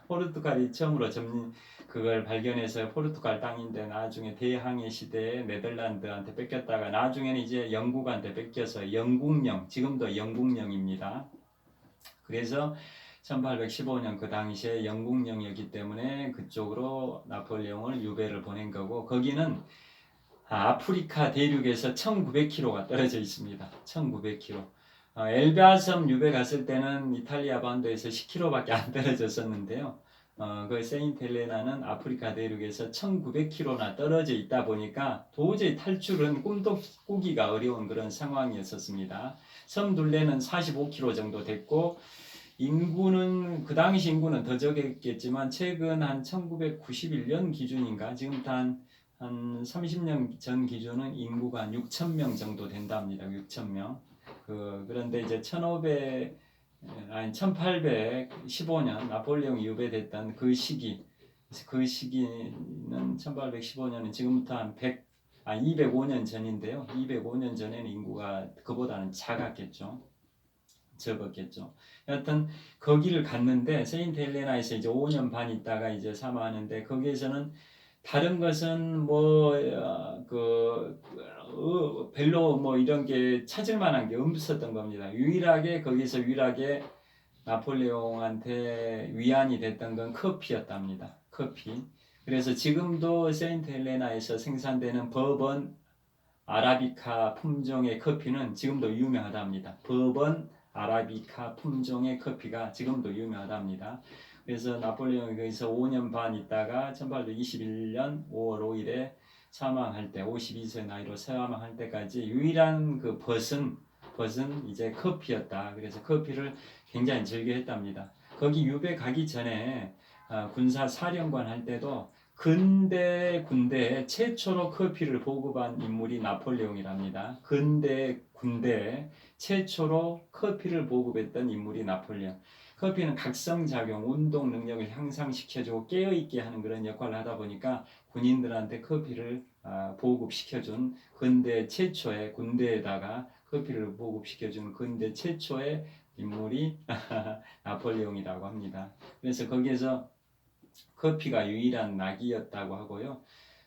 포르투갈이 처음으로 그걸 발견해서 포르투갈 땅인데 나중에 대항해 시대에 네덜란드한테 뺏겼다가 나중에는 이제 영국한테 뺏겨서 영국령, 지금도 영국령입니다. 그래서 1815년 그 당시에 영국령이었기 때문에 그쪽으로 나폴레옹을 유배를 보낸 거고 거기는 아프리카 대륙에서 1900km가 떨어져 있습니다. 1900km. 엘베아섬 유배 갔을 때는 이탈리아 반도에서 10km밖에 안 떨어졌었는데요. 그 세인트 헬레나는 아프리카 대륙에서 1900km나 떨어져 있다 보니까 도저히 탈출은 꿈도 꾸기가 어려운 그런 상황이었었습니다. 섬 둘레는 45km 정도 됐고 인구는 그 당시 인구는 더 적겠지만 최근 한 1991년 기준인가 지금부터 한 30년 전 기준은 인구가 한 6천 명 정도 된답니다. 6천 명. 그런데 이제 1815년 나폴레옹이 유배됐던 그 시기는 1815년은 지금부터 한 205년 전인데요. 205년 전에는 인구가 그보다는 적었겠죠. 여하튼 거기를 갔는데 세인트 헬레나에서 이제 5년 반 있다가 이제 사망하는데 거기에서는 다른 것은 별로 뭐 이런 게 찾을 만한 게 없었던 겁니다. 거기서 유일하게 나폴레옹한테 위안이 됐던 건 커피였답니다. 커피. 그래서 지금도 세인트 헬레나에서 생산되는 버번 아라비카 품종의 커피는 지금도 유명하답니다. 버번 아라비카 품종의 커피가 지금도 유명하답니다. 그래서 나폴레옹이 거기서 5년 반 있다가 1821년 5월 5일에 사망할 때 52세 나이로 사망할 때까지 유일한 그 벗은 이제 커피였다. 그래서 커피를 굉장히 즐겨했답니다. 거기 유배 가기 전에 군사 사령관 할 때도 근대 군대에 최초로 커피를 보급한 인물이 나폴레옹이랍니다. 근대 군대에 최초로 커피를 보급했던 인물이 나폴레옹. 커피는 각성작용, 운동 능력을 향상시켜주고 깨어있게 하는 그런 역할을 하다 보니까 군인들한테 커피를 보급시켜준 근대 최초의 군대에다가 커피를 보급시켜준 근대 최초의 인물이 나폴레옹이라고 합니다. 그래서 거기에서 커피가 유일한 낙이었다고 하고요.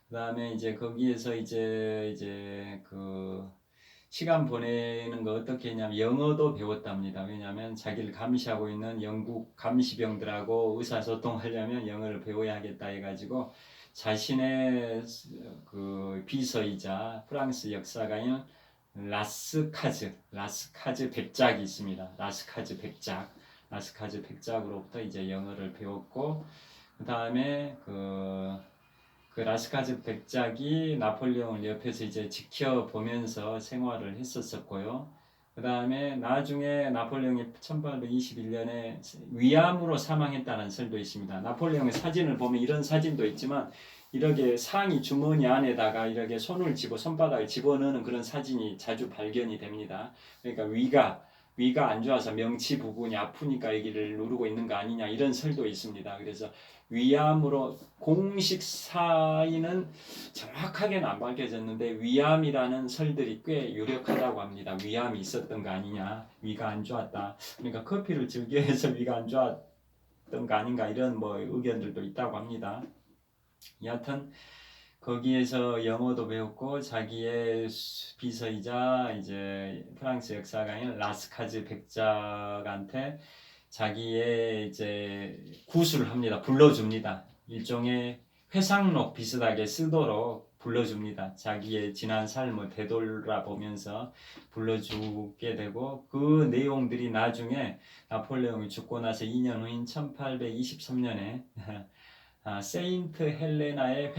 그 다음에 이제 거기에서 이제 그 시간 보내는 거 어떻게 했냐면 영어도 배웠답니다. 왜냐하면 자기를 감시하고 있는 영국 감시병들하고 의사소통하려면 영어를 배워야 하겠다 해가지고 자신의 그 비서이자 프랑스 역사가인 라스카즈 백작이 있습니다. 라스카즈 백작으로부터 이제 영어를 배웠고 그 다음에 그 라스카즈 백작이 나폴레옹을 옆에서 이제 지켜보면서 생활을 했었고요. 그 다음에 나중에 나폴레옹이 1821년에 위암으로 사망했다는 설도 있습니다. 나폴레옹의 사진을 보면 이런 사진도 있지만 이렇게 상의 주머니 안에다가 이렇게 손바닥을 집어넣는 그런 사진이 자주 발견이 됩니다. 그러니까 위가 안 좋아서 명치 부분이 아프니까 여기를 누르고 있는 거 아니냐 이런 설도 있습니다. 그래서 위암으로 공식 사인은 정확하게는 안 밝혀졌는데 위암이라는 설들이 꽤 유력하다고 합니다. 위암이 있었던 거 아니냐, 위가 안 좋았다. 그러니까 커피를 즐겨해서 위가 안 좋았던 거 아닌가 이런 뭐 의견들도 있다고 합니다. 여하튼 거기에서 영어도 배웠고 자기의 비서이자 이제 프랑스 역사가인 라스카즈 백작한테 자기의 이제 구술을 합니다. 불러줍니다. 일종의 회상록 비슷하게 쓰도록 불러줍니다. 자기의 지난 삶을 되돌아보면서 불러주게 되고 그 내용들이 나중에 나폴레옹이 죽고 나서 2년 후인 1823년에 세인트 헬레나의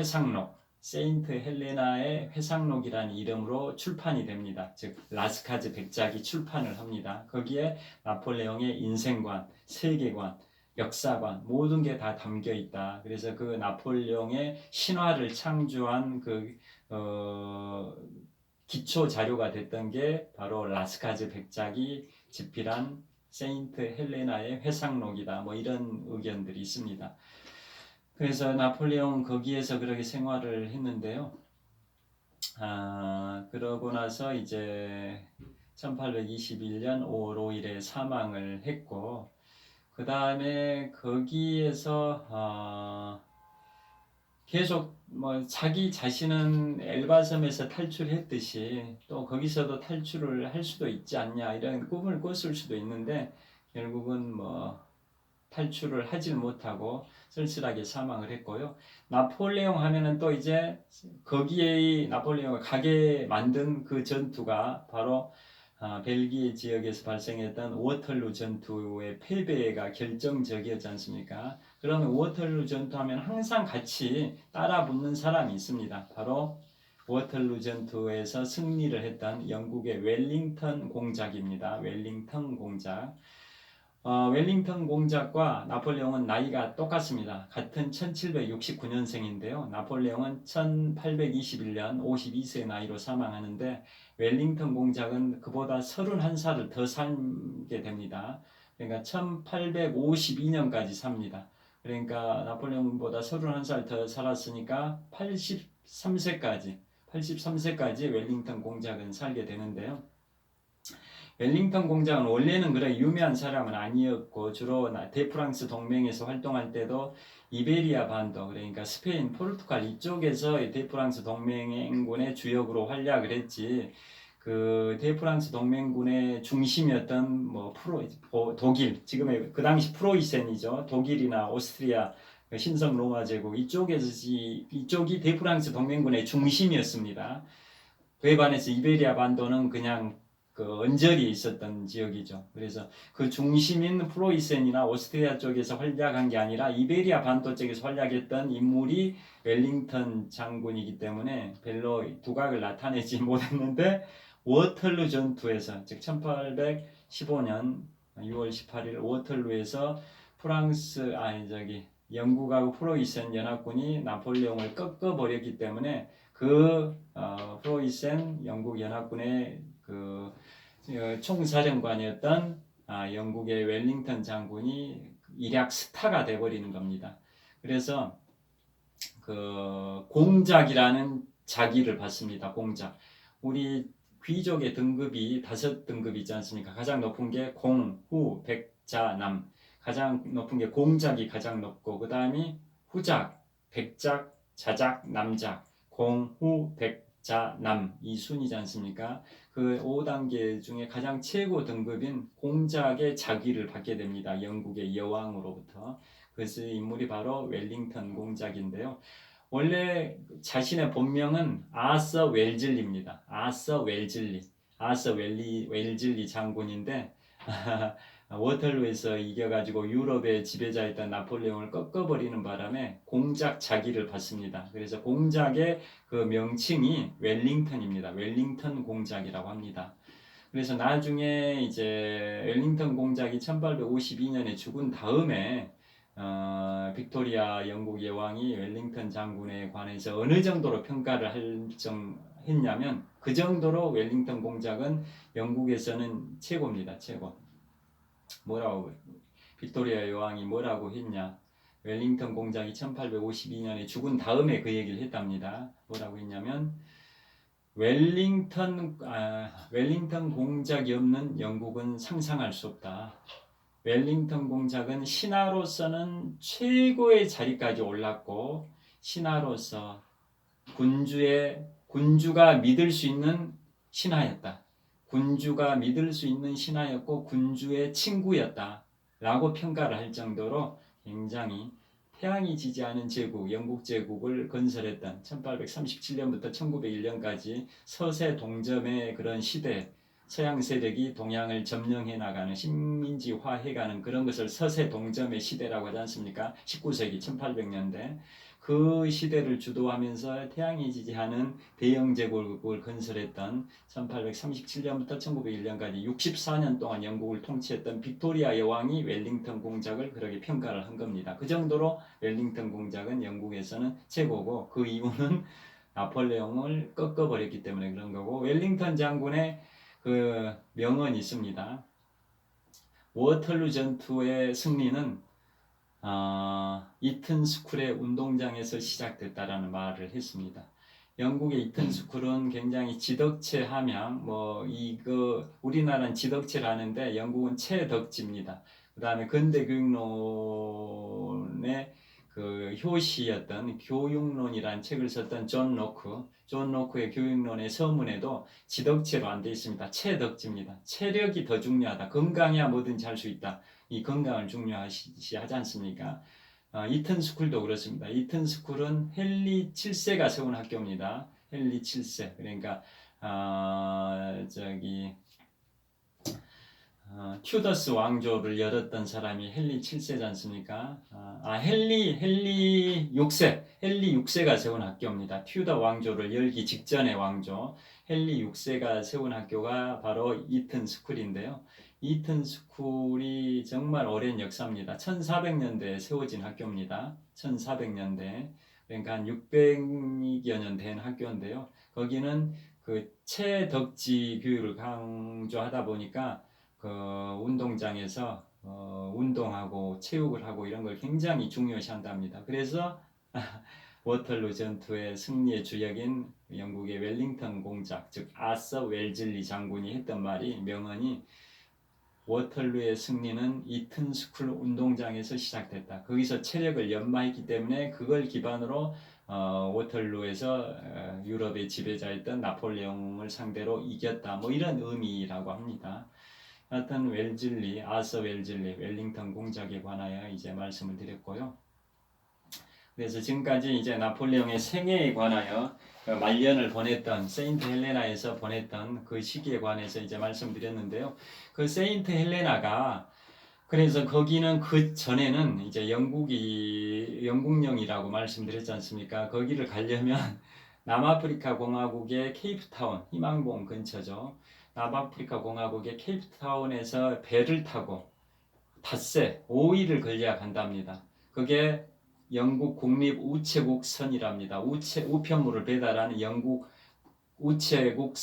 회상록이라는 이름으로 출판이 됩니다. 즉 라스카즈 백작이 출판을 합니다. 거기에 나폴레옹의 인생관, 세계관, 역사관 모든 게 다 담겨 있다. 그래서 그 나폴레옹의 신화를 창조한 기초 자료가 됐던 게 바로 라스카즈 백작이 집필한 세인트 헬레나의 회상록이다. 뭐 이런 의견들이 있습니다. 그래서 나폴레옹 거기에서 그렇게 생활을 했는데요. 그러고 나서 이제 1821년 5월 5일에 사망을 했고 그 다음에 거기에서 계속 뭐 자기 자신은 엘바섬에서 탈출했듯이 또 거기서도 탈출을 할 수도 있지 않냐 이런 꿈을 꿨을 수도 있는데 결국은 뭐 탈출을 하질 못하고 쓸쓸하게 사망을 했고요. 나폴레옹 하면은 또 이제 거기에 나폴레옹을 가게 만든 그 전투가 바로 벨기에 지역에서 발생했던 워털루 전투의 패배가 결정적이었지 않습니까? 그러면 워털루 전투하면 항상 같이 따라 붙는 사람이 있습니다. 바로 워털루 전투에서 승리를 했던 영국의 웰링턴 공작입니다. 웰링턴 공작. 웰링턴 공작과 나폴레옹은 나이가 똑같습니다. 같은 1769년생인데요. 나폴레옹은 1821년 52세 나이로 사망하는데 웰링턴 공작은 그보다 31살을 더 살게 됩니다. 그러니까 1852년까지 삽니다. 그러니까 나폴레옹보다 31살 더 살았으니까 83세까지 웰링턴 공작은 살게 되는데요. 웰링턴 공작은 원래는 그래 유명한 사람은 아니었고 주로 대프랑스 동맹에서 활동할 때도 이베리아 반도 그러니까 스페인, 포르투갈 이쪽에서 대프랑스 동맹군의 주역으로 활약을 했지. 그 대프랑스 동맹군의 중심이었던 뭐 독일 지금의 그 당시 프로이센이죠. 독일이나 오스트리아 신성 로마 제국 이쪽이 대프랑스 동맹군의 중심이었습니다. 그에 반해서 이베리아 반도는 그냥 그 언저리에 있었던 지역이죠. 그래서 그 중심인 프로이센이나 오스트리아 쪽에서 활약한 게 아니라 이베리아 반도 쪽에서 활약했던 인물이 웰링턴 장군이기 때문에 별로 두각을 나타내지 못했는데 워털루 전투에서 즉 1815년 6월 18일 워털루에서 영국하고 프로이센 연합군이 나폴레옹을 꺾어버렸기 때문에 프로이센 영국 연합군의 총사령관이었던 영국의 웰링턴 장군이 일약 스타가 돼버리는 겁니다. 그래서 그 공작이라는 자기를 받습니다. 공작. 우리 귀족의 등급이 5등급이 있지 않습니까? 가장 높은 게 공, 후, 백, 자, 남. 가장 높은 게 공작이 가장 높고 그 다음이 후작, 백작, 자작, 남작. 공, 후, 백, 자, 남. 이 순이지 않습니까? 그 5단계 중에 가장 최고 등급인 공작의 자귀를 받게 됩니다. 영국의 여왕으로부터. 그래서 인물이 바로 웰링턴 공작인데요. 원래 자신의 본명은 아서 웰즐리입니다. 아서 웰즐리 장군인데 워털루에서 이겨가지고 유럽의 지배자였던 나폴레옹을 꺾어버리는 바람에 공작 자기를 받습니다. 그래서 공작의 그 명칭이 웰링턴입니다. 웰링턴 공작이라고 합니다. 그래서 나중에 이제 웰링턴 공작이 1852년에 죽은 다음에 빅토리아 영국 여왕이 웰링턴 장군에 관해서 어느 정도로 평가를 했냐면 그 정도로 웰링턴 공작은 영국에서는 최고입니다. 최고. 빅토리아 여왕이 뭐라고 했냐? 웰링턴 공작이 1852년에 죽은 다음에 그 얘기를 했답니다. 뭐라고 했냐면 웰링턴 공작이 없는 영국은 상상할 수 없다. 웰링턴 공작은 신하로서는 최고의 자리까지 올랐고 신하로서 군주가 믿을 수 있는 신하였다. 군주가 믿을 수 있는 신하였고 군주의 친구였다 라고 평가를 할 정도로 굉장히 태양이 지지 않은 제국, 영국 제국을 건설했던 1837년부터 1901년까지 서세 동점의 그런 시대, 서양 세력이 동양을 점령해 나가는 식민지화해가는 그런 것을 서세 동점의 시대라고 하지 않습니까? 19세기 1800년대 그 시대를 주도하면서 태양이 지지하는 대영 제국을 건설했던 1837년부터 1901년까지 64년 동안 영국을 통치했던 빅토리아 여왕이 웰링턴 공작을 그렇게 평가를 한 겁니다. 그 정도로 웰링턴 공작은 영국에서는 최고고 그 이유는 나폴레옹을 꺾어버렸기 때문에 그런 거고 웰링턴 장군의 그 명언이 있습니다. 워털루 전투의 승리는 이튼 스쿨의 운동장에서 시작됐다라는 말을 했습니다. 영국의 이튼 스쿨은 굉장히 지덕체 함양, 우리나라는 지덕체라는데 영국은 채덕지입니다. 그다음에 근대 교육론의 그 효시였던 교육론이라는 책을 썼던 존 로크의 교육론의 서문에도 지덕체로 안 되어 있습니다. 체덕지입니다. 체력이 더 중요하다. 건강해야 뭐든지 할 수 있다. 이 건강을 중요시 하지 않습니까? 이튼 스쿨도 그렇습니다. 이튼 스쿨은 헨리 7세가 세운 학교입니다. 헨리 7세. 그러니까 저기 튜더스 왕조를 열었던 사람이 헨리 7세지 않습니까? 헨리 6세. 헨리 6세가 세운 학교입니다. 튜더 왕조를 열기 직전의 왕조. 헨리 6세가 세운 학교가 바로 이튼 스쿨인데요. 이튼 스쿨이 정말 오랜 역사입니다. 1400년대에 세워진 학교입니다. 1400년대. 그러니까 한 600여 년 된 학교인데요. 거기는 그 체덕지 교육을 강조하다 보니까 그 운동장에서 운동하고 체육을 하고 이런 걸 굉장히 중요시한답니다. 그래서 워털루 전투의 승리의 주역인 영국의 웰링턴 공작, 즉 아서 웰즐리 장군이 했던 말이 명언이 워털루의 승리는 이튼 스쿨 운동장에서 시작됐다. 거기서 체력을 연마했기 때문에 그걸 기반으로 워털루에서 유럽의 지배자였던 나폴레옹을 상대로 이겼다. 뭐 이런 의미라고 합니다. 하여튼 아서 웰즐리, 웰링턴 공작에 관하여 이제 말씀을 드렸고요. 그래서 지금까지 이제 나폴레옹의 생애에 관하여 말년을 보냈던 세인트 헬레나에서 보냈던 그 시기에 관해서 이제 말씀드렸는데요. 그 세인트 헬레나가 그래서 거기는 그 전에는 이제 영국령이라고 말씀드렸지 않습니까? 거기를 가려면 남아프리카 공화국의 케이프타운, 희망봉 근처죠. 남아프리카 공화국의 케이프타운에서 배를 타고 닷새 5일을 걸려야 간답니다. 그게 영국 국립 우체국 선이랍니다. 우편물을 배달하는 영국 우체국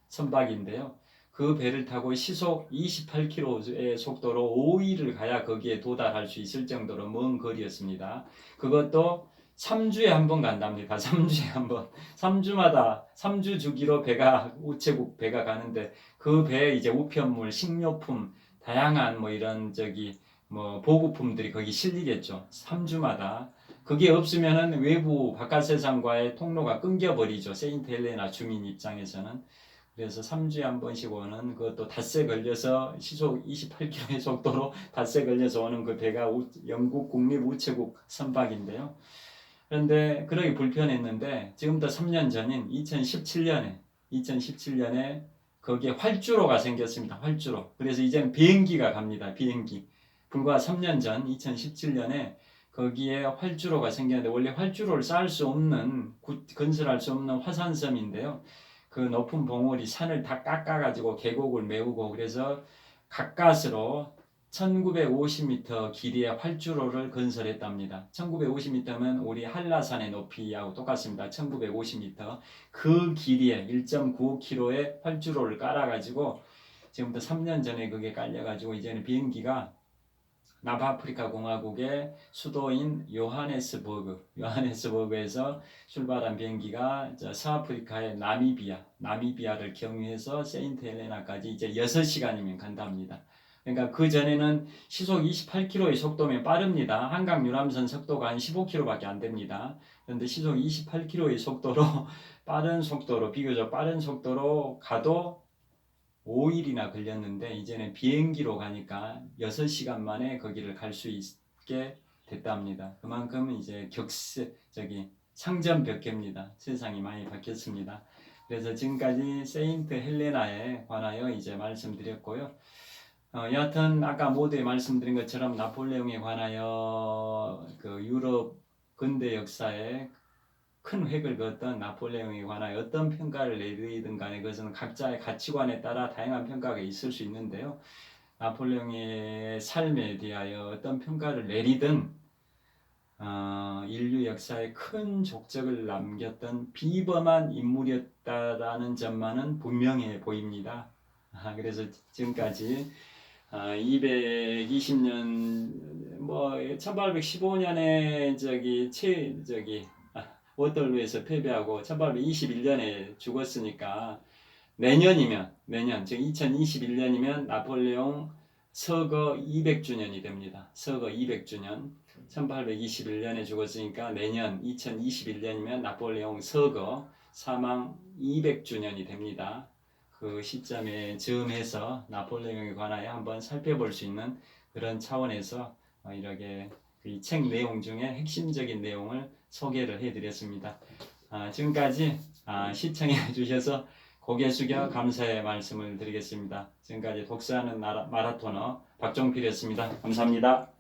선박인데요. 그 배를 타고 시속 28km의 속도로 5일을 가야 거기에 도달할 수 있을 정도로 먼 거리였습니다. 그것도 3주에 한 번 간답니다. 3주에 한 번. 3주마다 3주 주기로 우체국 배가 가는데 그 배에 이제 우편물, 식료품, 다양한 뭐 이런 뭐 보급품들이 거기 실리겠죠. 3주마다. 그게 없으면은 외부 바깥 세상과의 통로가 끊겨버리죠. 세인트 헬레나 주민 입장에서는. 그래서 3주에 한 번씩 오는 그것도 닷새 걸려서 시속 28km의 속도로 닷새 걸려서 오는 그 배가 영국 국립 우체국 선박인데요. 그런데 그러기 불편했는데 지금부터 3년 전인 2017년에 거기에 활주로가 생겼습니다. 활주로. 그래서 이제는 비행기가 갑니다. 비행기. 불과 3년 전 2017년에 거기에 활주로가 생겼는데 원래 활주로를 쌓을 수 없는 건설할 수 없는 화산섬인데요. 그 높은 봉우리 산을 다 깎아가지고 계곡을 메우고 그래서 가까스로 1950m 길이의 활주로를 건설했답니다. 1950m면 우리 한라산의 높이하고 똑같습니다. 1950m. 그 길이에 1.95km의 활주로를 깔아가지고 지금부터 3년 전에 그게 깔려가지고 이제는 비행기가 남아프리카 공화국의 수도인 요하네스버그에서 출발한 비행기가 서아프리카의 나미비아를 경유해서 세인트 헬레나까지 이제 6시간이면 간답니다. 그러니까 그 전에는 시속 28km의 속도면 빠릅니다. 한강 유람선 속도가 한 15km밖에 안 됩니다. 그런데 시속 28km의 속도로 비교적 빠른 속도로 가도 5일이나 걸렸는데 이제는 비행기로 가니까 6시간 만에 거기를 갈 수 있게 됐답니다. 그만큼 이제 상전벽해입니다. 세상이 많이 바뀌었습니다. 그래서 지금까지 세인트 헬레나에 관하여 이제 말씀드렸고요. 여하튼 아까 모두에 말씀드린 것처럼 나폴레옹에 관하여 그 유럽 근대 역사에 큰 획을 그었던 나폴레옹에 관하여 어떤 평가를 내리든 간에 그것은 각자의 가치관에 따라 다양한 평가가 있을 수 있는데요. 나폴레옹의 삶에 대하여 어떤 평가를 내리든 인류 역사에 큰 족적을 남겼던 비범한 인물이었다라는 점만은 분명해 보입니다. 그래서 지금까지 220년 뭐 1815년에 워털루에서 패배하고 1821년에 죽었으니까 내년 즉 2021년이면 나폴레옹 서거 200주년이 됩니다. 서거 200주년. 1821년에 죽었으니까 내년 2021년이면 나폴레옹 서거 사망 200주년이 됩니다. 그 시점에 즈음해서 나폴레옹에 관하여 한번 살펴볼 수 있는 그런 차원에서 이렇게 이 책 내용 중에 핵심적인 내용을 소개를 해드렸습니다. 지금까지 시청해 주셔서 고개 숙여 감사의 말씀을 드리겠습니다. 지금까지 독서하는 마라토너 박종필이었습니다. 감사합니다.